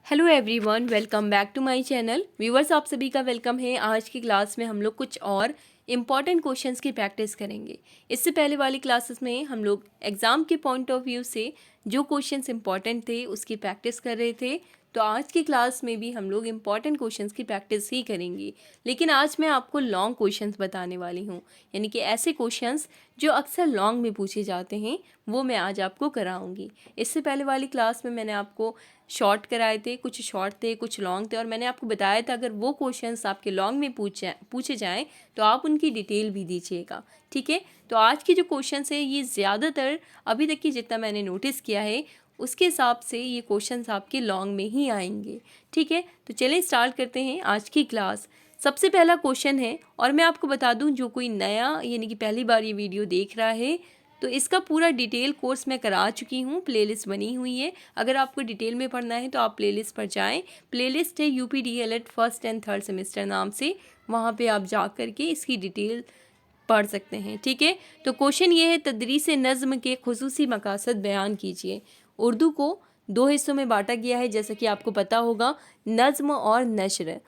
Hello everyone, welcome back to my channel. Viewers, आप सभी का वेलकम है। आज की क्लास में हम लोग कुछ और इम्पॉर्टेंट क्वेश्चंस की प्रैक्टिस करेंगे। इससे पहले वाली क्लासेस में हम लोग एग्ज़ाम के पॉइंट ऑफ व्यू से जो क्वेश्चंस इम्पॉर्टेंट थे उसकी प्रैक्टिस कर रहे थे। तो आज की क्लास में भी हम लोग इम्पॉर्टेंट क्वेश्चंस की प्रैक्टिस ही करेंगे, लेकिन आज मैं आपको लॉन्ग क्वेश्चंस बताने वाली हूँ, यानी कि ऐसे क्वेश्चंस जो अक्सर लॉन्ग में पूछे जाते हैं वो मैं आज आपको कराऊंगी। इससे पहले वाली क्लास में मैंने आपको शॉर्ट कराए थे, कुछ शॉर्ट थे कुछ लॉन्ग थे, और मैंने आपको बताया था अगर वो क्वेश्चंस आपके लॉन्ग में पूछे जाएँ तो आप उनकी डिटेल भी दीजिएगा। ठीक है, तो आज के जो क्वेश्चंस है ये ज़्यादातर अभी तक की जितना मैंने नोटिस किया है उसके हिसाब से ये क्वेश्चंस आपके लॉन्ग में ही आएंगे। ठीक है, तो चलिए स्टार्ट करते हैं आज की क्लास। सबसे पहला क्वेश्चन है, और मैं आपको बता दूं जो कोई नया यानी कि पहली बार ये वीडियो देख रहा है तो इसका पूरा डिटेल कोर्स मैं करा चुकी हूँ, प्लेलिस्ट बनी हुई है। अगर आपको डिटेल में पढ़ना है तो आप प्लेलिस्ट पर जाएं। प्लेलिस्ट है यूपीडीएलएड फर्स्ट एंड थर्ड सेमेस्टर नाम से, वहाँ पे आप जा कर के इसकी डिटेल पढ़ सकते हैं। ठीक है, तो क्वेश्चन ये है, तदरीस नज़्म के खुसूसी मकासद बयान कीजिए। उर्दू को दो हिस्सों में बांटा गया है, जैसा कि आपको पता होगा, नज़्म और नशर।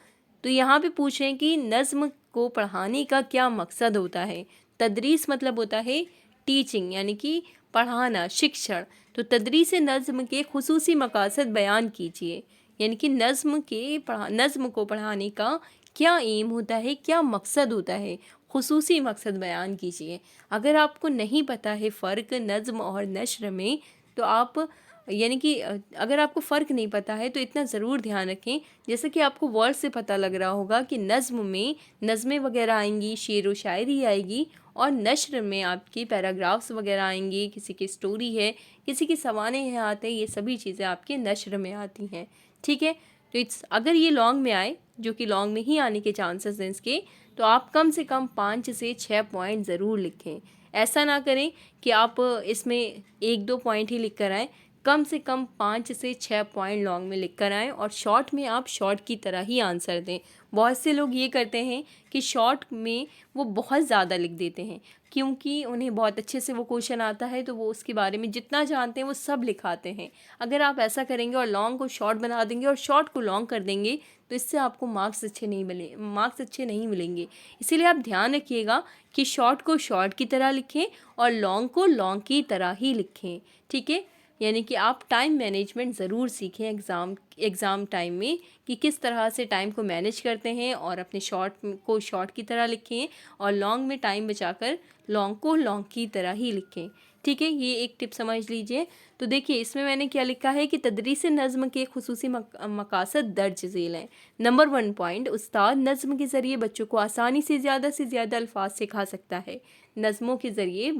तो यहाँ पे पूछ रहे हैं कि नज़्म को पढ़ाने का क्या मकसद होता है। तदरीस मतलब होता है टीचिंग, यानी कि पढ़ाना, शिक्षण। तो तदरीस नज़्म के खुसूसी मकासद बयान कीजिए, यानी कि नज़्म को पढ़ाने का क्या एम होता है, क्या मकसद होता है, खुसूसी मकसद बयान कीजिए। अगर आपको नहीं पता है फ़र्क नज़्म और नशर में, तो आप यानी कि अगर आपको फ़र्क नहीं पता है तो इतना ज़रूर ध्यान रखें, जैसे कि आपको वर्ड से पता लग रहा होगा कि नज़्म में नज़में वगैरह आएंगी, शेर व शायरी आएगी, और नशर में आपके पैराग्राफ्स वगैरह आएंगे, किसी की स्टोरी है, किसी की सवाने हैं आते हैं, ये सभी चीज़ें आपके नशर में आती हैं। ठीक है, तो अगर ये लॉन्ग में आए, जो कि लॉन्ग में ही आने के चांसेस हैं इसके, तो आप कम से कम 5 से 6 पॉइंट ज़रूर लिखें। ऐसा ना करें कि आप इसमें 1-2 पॉइंट ही लिख कर आएँ। कम से कम 5 से 6 पॉइंट लॉन्ग में लिख कर आएँ, और शॉर्ट में आप शॉर्ट की तरह ही आंसर दें। बहुत से लोग ये करते हैं कि शॉर्ट में वो बहुत ज़्यादा लिख देते हैं, क्योंकि उन्हें बहुत अच्छे से वो क्वेश्चन आता है तो वो उसके बारे में जितना जानते हैं वो सब लिखाते हैं। अगर आप ऐसा करेंगे और लॉन्ग को शॉर्ट बना देंगे और शॉर्ट को लॉन्ग कर देंगे तो इससे आपको मार्क्स अच्छे नहीं मिलेंगे। इसीलिए आप ध्यान रखिएगा कि शॉर्ट को शॉर्ट की तरह लिखें और लॉन्ग को लॉन्ग की तरह ही लिखें। ठीक है, यानी कि आप टाइम मैनेजमेंट ज़रूर सीखें एग्ज़ाम टाइम में, कि किस तरह से टाइम को मैनेज करते हैं, और अपने शॉर्ट को शॉर्ट की तरह लिखें और लॉन्ग में टाइम बचाकर लॉन्ग को लॉन्ग की तरह ही लिखें। ठीक है, ये एक टिप समझ लीजिए। तो देखिए इसमें मैंने क्या लिखा है कि तदरीस नज़्म के खुसूसी मकासद दर्ज झेल हैं। नंबर 1 पॉइंट, उस्ताद नज़्म के ज़रिए बच्चों को आसानी से ज़्यादा अल्फाज सिखा सकता है। नज़्मों के ज़रिए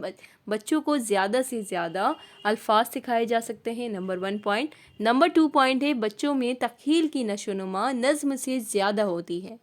बच्चों को ज़्यादा से ज़्यादा अल्फाज सिखाए जा सकते हैं। Number 1 point. नंबर 2 पॉइंट है, बच्चों में तख़ील की नशोनुमा नज़्म से ज़्यादा होती है।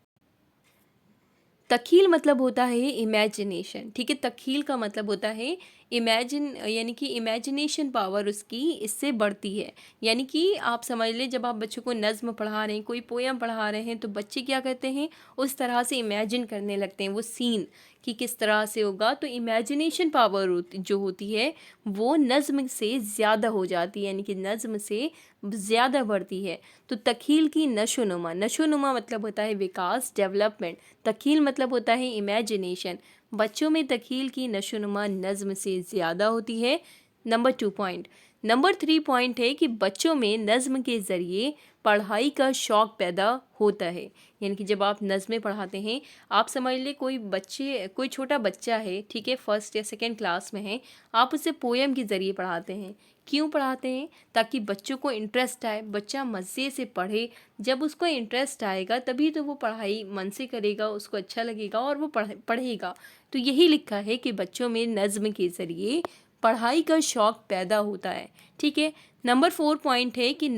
तख़ील मतलब होता है इमेजिनेशन। ठीक है, तख़ील का मतलब होता है यानी कि इमेजिनेशन पावर उसकी इससे बढ़ती है। यानी कि आप समझ लें, जब आप बच्चों को नज़्म पढ़ा रहे हैं, कोई पोएम पढ़ा रहे हैं, तो बच्चे क्या करते हैं, उस तरह से इमेजिन करने लगते हैं वो सीन कि किस तरह से होगा। तो इमेजिनेशन पावर जो होती है वो नज़्म से ज़्यादा हो जाती है, यानी कि नज़्म से ज़्यादा बढ़ती है। तो तख़ील की नशोनुमा मतलब होता है विकास, डेवलपमेंट। तख़ील मतलब होता है इमेजिनेशन। बच्चों में तख़ील की नशोनुमा नज़्म से ज़्यादा होती है। Number 2 point. नंबर 3 पॉइंट है कि बच्चों में नज़्म के ज़रिए पढ़ाई का शौक़ पैदा होता है। यानी कि जब आप नज़्में पढ़ाते हैं, आप समझ लें कोई छोटा बच्चा है, ठीक है, फर्स्ट या सेकेंड क्लास में है, आप उसे पोएम के ज़रिए पढ़ाते हैं। क्यों पढ़ाते हैं? ताकि बच्चों को इंटरेस्ट आए, बच्चा मज़े से पढ़े। जब उसको इंटरेस्ट आएगा तभी तो वो पढ़ाई मन से करेगा, उसको अच्छा लगेगा और वो पढ़ेगा। तो यही लिखा है कि बच्चों में नज़्म के ज़रिए पढ़ाई का शौक़ पैदा होता है। ठीक है, नंबर 4 पॉइंट है कि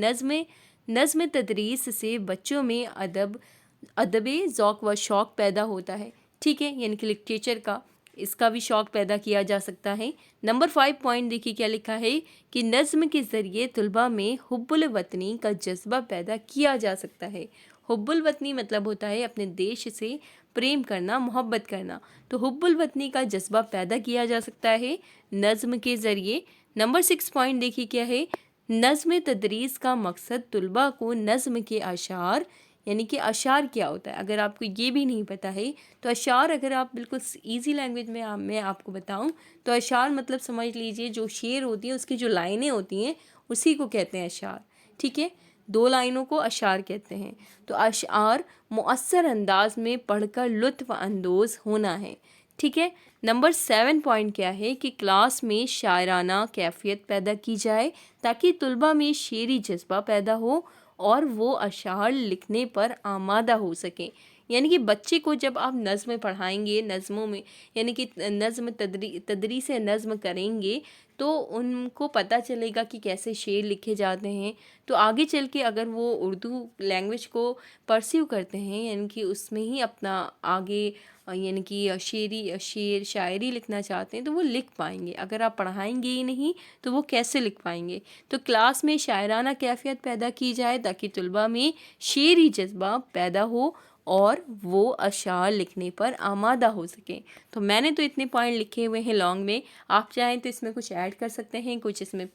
नज़्म तदरीस से बच्चों में अदबे ज़ौक़ व शौक़ पैदा होता है। ठीक है, यानी कि लिटरेचर का इसका भी शौक़ पैदा किया जा सकता है। नंबर 5 पॉइंट देखिए क्या लिखा है कि नज़्म के ज़रिए तुलबा में हुब्बुल वतनी का जज्बा पैदा किया जा सकता है। हुब्बुल वतनी मतलब होता है अपने देश से प्रेम करना, मोहब्बत करना। तो हुब्बुल वतनी का जज्बा पैदा किया जा सकता है नज़्म के ज़रिए। नंबर 6 पॉइंट देखिए क्या है, नज़्म तदरीस का मकसद तलबा को नज़्म के अशार, यानी कि अशार क्या होता है, अगर आपको ये भी नहीं पता है तो अशार, अगर आप बिल्कुल ईजी लैंग्वेज में मैं आपको बताऊं तो अशार मतलब समझ लीजिए जो शेर होती है उसकी जो लाइनें होती हैं उसी को कहते हैं अशार। ठीक है, 2 लाइनों को अशार कहते हैं। तो अशार मुअस्सर अंदाज में पढ़कर लुत्फ़ अंदोज़ होना है। ठीक है, नंबर 7 पॉइंट क्या है कि क्लास में शायराना कैफियत पैदा की जाए ताकि तलबा में शेरी जज्बा पैदा हो और वो अशार लिखने पर आमादा हो सकें। यानी कि बच्चे को जब आप नज़्म पढ़ाएंगे, नज़्मों में यानी कि नज़्म तदरीस नज़्म करेंगे तो उनको पता चलेगा कि कैसे शेर लिखे जाते हैं। तो आगे चल के अगर वो उर्दू लैंग्वेज को परस्यू करते हैं, यानी कि उसमें ही अपना आगे यानी कि शेर शायरी लिखना चाहते हैं तो वो लिख पाएंगे। अगर आप पढ़ाएंगे ही नहीं तो वो कैसे लिख पाएंगे। तो क्लास में शायराना कैफियत पैदा की जाए ताकि तलबा में शेरी जज्बा पैदा हो और वो अशार लिखने पर आमादा हो सकें। तो मैंने तो इतने पॉइंट लिखे हुए हैं लॉन्ग में, आप चाहें तो इसमें कुछ ऐड कर सकते हैं, कुछ इसमें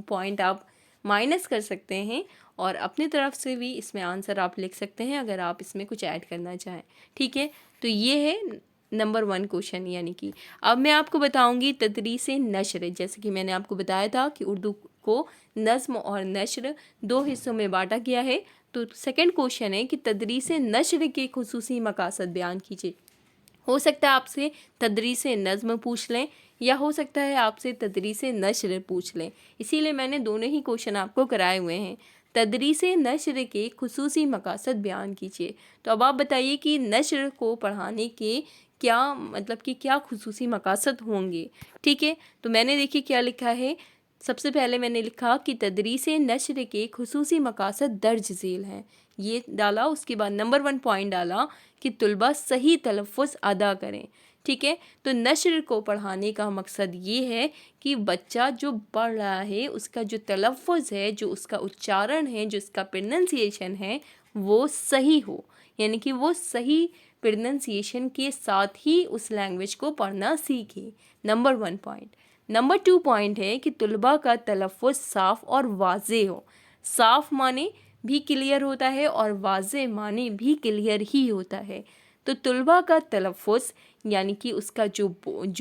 पॉइंट आप माइनस कर सकते हैं और अपनी तरफ से भी इसमें आंसर आप लिख सकते हैं अगर आप इसमें कुछ ऐड करना चाहें। ठीक है, तो ये है नंबर 1 क्वेश्चन। यानी कि अब मैं आपको बताऊंगी तदरीस नशर। जैसे कि मैंने आपको बताया था कि उर्दू को नज़्म और नशर 2 हिस्सों में बांटा गया है। तो सेकंड क्वेश्चन है कि तदरीस नशर के खुसूसी मकासद बयान कीजिए। हो सकता है आपसे तदरीस नज़्म पूछ लें या हो सकता है आपसे तदरीस नशर पूछ लें, इसीलिए मैंने दोनों ही क्वेश्चन आपको कराए हुए हैं। तदरीस नशर के खुसूसी मकासद बयान कीजिए। तो अब आप बताइए कि नशर को पढ़ाने के क्या मतलब कि क्या खुसूसी मकासद होंगे। ठीक है, तो मैंने देखिए क्या लिखा है। सबसे पहले मैंने लिखा कि तदरीस नशर के खुसूसी मकासद दर्ज झेल हैं, ये डाला। उसके बाद नंबर 1 पॉइंट डाला कि तलबा सही तलफ़ुज़ अदा करें। ठीक है, तो नशर को पढ़ाने का मकसद ये है कि बच्चा जो पढ़ रहा है उसका जो तलफ़ुज़ है, जो उसका उच्चारण है, जो उसका प्रोनंसिएशन है वो सही हो, यानी कि वो सही प्रोनंसिएशन के साथ ही उस लैंग्वेज को पढ़ना सीखे। Number 1 point. नंबर 2 पॉइंट है कि तलबा का तलफ़ुज़ साफ़ और वाज़े हो। साफ़ माने भी क्लियर होता है और वाज़े माने भी क्लियर ही होता है। तो तलबा का तलफ़ुज़ यानी कि उसका जो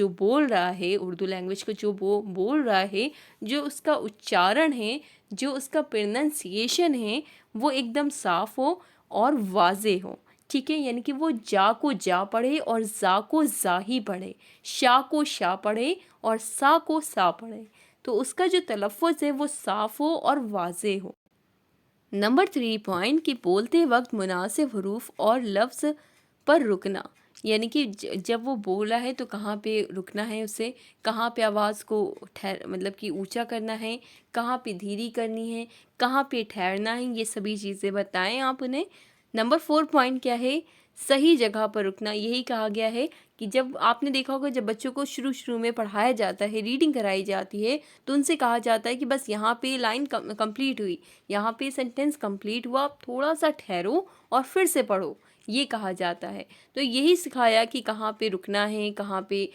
बोल रहा है, उर्दू लैंग्वेज को जो बोल रहा है, जो उसका उच्चारण है, जो उसका प्रोनंसिएशन है वो एकदम साफ़ हो और वाज़े हो। ठीक है, यानी कि वो जा को जा पढ़े और जा को जा ही पढ़े, शा को शा पढ़े और सा को सा पढ़े। तो उसका जो तलफ़ुज़ है वो साफ़ हो और वाज़े हो। नंबर 3 पॉइंट कि बोलते वक्त मुनासिब हरूफ और लफ्ज़ पर रुकना, यानी कि जब वो बोल रहा है तो कहाँ पे रुकना है उसे, कहाँ पे आवाज़ को मतलब कि ऊंचा करना है, कहाँ पे धीरी करनी है, कहाँ पे ठहरना है, ये सभी चीज़ें बताएं आप उन्हें। नंबर 4 पॉइंट क्या है, सही जगह पर रुकना। यही कहा गया है कि जब आपने देखा होगा जब बच्चों को शुरू में पढ़ाया जाता है, रीडिंग कराई जाती है तो उनसे कहा जाता है कि बस यहाँ पे लाइन कंप्लीट हुई, यहाँ पे सेंटेंस कंप्लीट हुआ, आप थोड़ा सा ठहरो और फिर से पढ़ो, ये कहा जाता है। तो यही सिखाया कि कहाँ पे रुकना है, कहाँ पे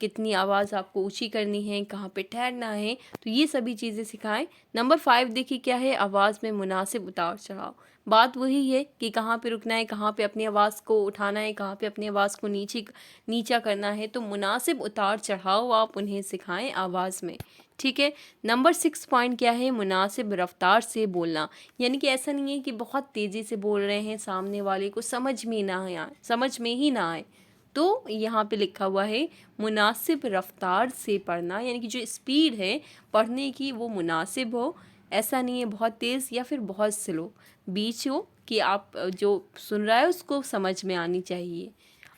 कितनी आवाज़ आपको ऊंची करनी है, कहाँ पे ठहरना है, तो ये सभी चीज़ें सिखाएं। नंबर 5 देखिए क्या है, आवाज़ में मुनासिब उतार चढ़ाव। बात वही है कि कहाँ पे रुकना है, कहाँ पे अपनी आवाज़ को उठाना है, कहाँ पे अपनी आवाज़ को नीचा करना है। तो मुनासिब उतार चढ़ाव आप उन्हें सिखाएं आवाज़ में। ठीक है, नंबर 6 पॉइंट क्या है, मुनासिब रफ्तार से बोलना। यानी कि ऐसा नहीं है कि बहुत तेज़ी से बोल रहे हैं, सामने वाले को समझ में ही ना आए। तो यहाँ पे लिखा हुआ है मुनासिब रफ्तार से पढ़ना, यानी कि जो स्पीड है पढ़ने की वो मुनासिब हो। ऐसा नहीं है बहुत तेज़ या फिर बहुत स्लो, बीच हो कि आप जो सुन रहा है उसको समझ में आनी चाहिए।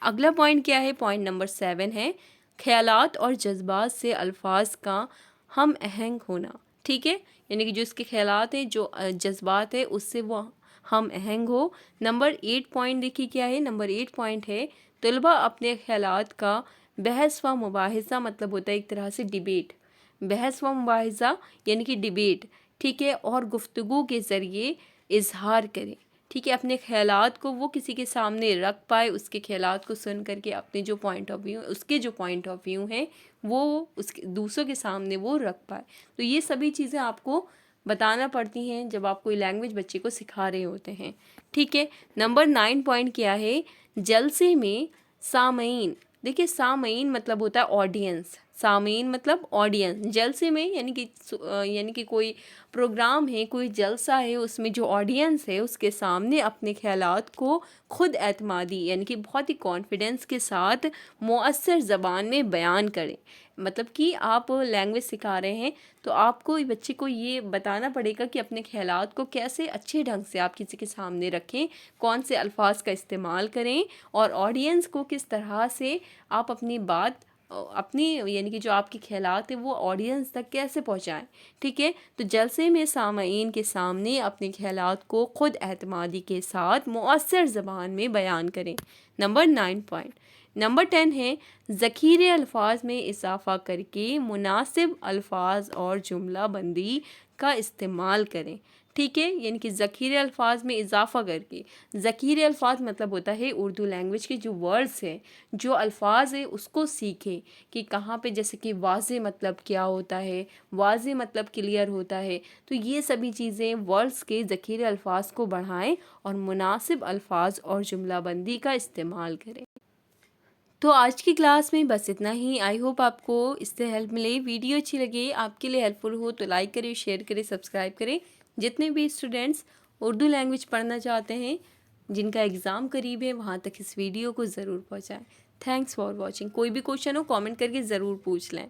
अगला पॉइंट क्या है, पॉइंट नंबर 7 है ख्यालात और जज्बात से अल्फाज का हम आहंग होना। ठीक है, यानी कि जो इसके ख्यालात है, जो जज्बात है उससे वो हम आहंग हो। नंबर 8 पॉइंट देखिए क्या है, नंबर 8 पॉइंट है तलबा अपने ख्यालात का बहस व मुबाहिसा, मतलब होता है एक तरह से डिबेट, बहस व मुबाहिसा यानी कि डिबेट, ठीक है, और गुफ्तगू के ज़रिए इजहार करें। ठीक है, अपने ख्यालात को वो किसी के सामने रख पाए, उसके ख्यालात को सुन करके अपने जो पॉइंट ऑफ व्यू, उसके जो पॉइंट ऑफ व्यू हैं वो उसके दूसरों के सामने वो रख पाए। तो ये सभी चीज़ें आपको बताना पड़ती हैं जब आप कोई लैंग्वेज बच्चे को सिखा रहे होते हैं। ठीक है, नंबर 9 पॉइंट क्या है, जलसे में सामईन। देखिए सामईन मतलब होता है ऑडियंस, सामईन मतलब ऑडियंस। जलसे में यानी कि कोई प्रोग्राम है, कोई जलसा है, उसमें जो ऑडियंस है उसके सामने अपने ख्यालात को खुद एतमादी यानी कि बहुत ही कॉन्फिडेंस के साथ मुअस्सर ज़बान में बयान करें। मतलब कि आप लैंग्वेज सिखा रहे हैं तो आपको बच्चे को ये बताना पड़ेगा कि अपने ख्यालात को कैसे अच्छे ढंग से आप किसी के सामने रखें, कौन से अल्फाज का इस्तेमाल करें और ऑडियंस को किस तरह से आप अपनी बात अपनी यानी कि जो आपके ख्यालात हैं वो ऑडियंस तक कैसे पहुंचाएं। ठीक है, तो जलसे में सामईन के सामने अपने ख्यालात को खुद एतमादी के साथ मुअस्सर ज़बान में बयान करें। Number 9 point. नंबर 10 है ज़ख़ीरे अल्फाज में इजाफ़ा करके मुनासिब अल्फाज और जुमला बंदी का इस्तेमाल करें। ठीक है, यानी कि ज़ख़ीरे अल्फाज में इजाफ़ा करके, ज़ख़ीरे अल्फाज मतलब होता है उर्दू लैंग्वेज के जो वर्ड्स हैं, जो अल्फाज है उसको सीखें कि कहाँ पे, जैसे कि वाज़े मतलब क्या होता है, वाज़े मतलब क्लियर होता है। तो ये सभी चीज़ें वर्ड्स के ज़ख़ीरे अल्फाज को बढ़ाएं और मुनासिब अल्फाज और जुमला बंदी का इस्तेमाल करें। तो आज की क्लास में बस इतना ही। आई होप आपको इससे हेल्प मिले। वीडियो अच्छी लगे, आपके लिए हेल्पफुल हो तो लाइक करें, शेयर करें, सब्सक्राइब करें। जितने भी स्टूडेंट्स उर्दू लैंग्वेज पढ़ना चाहते हैं, जिनका एग्ज़ाम करीब है, वहाँ तक इस वीडियो को ज़रूर पहुँचाएँ। Thanks for watching. कोई भी क्वेश्चन हो कमेंट करके ज़रूर पूछ लें।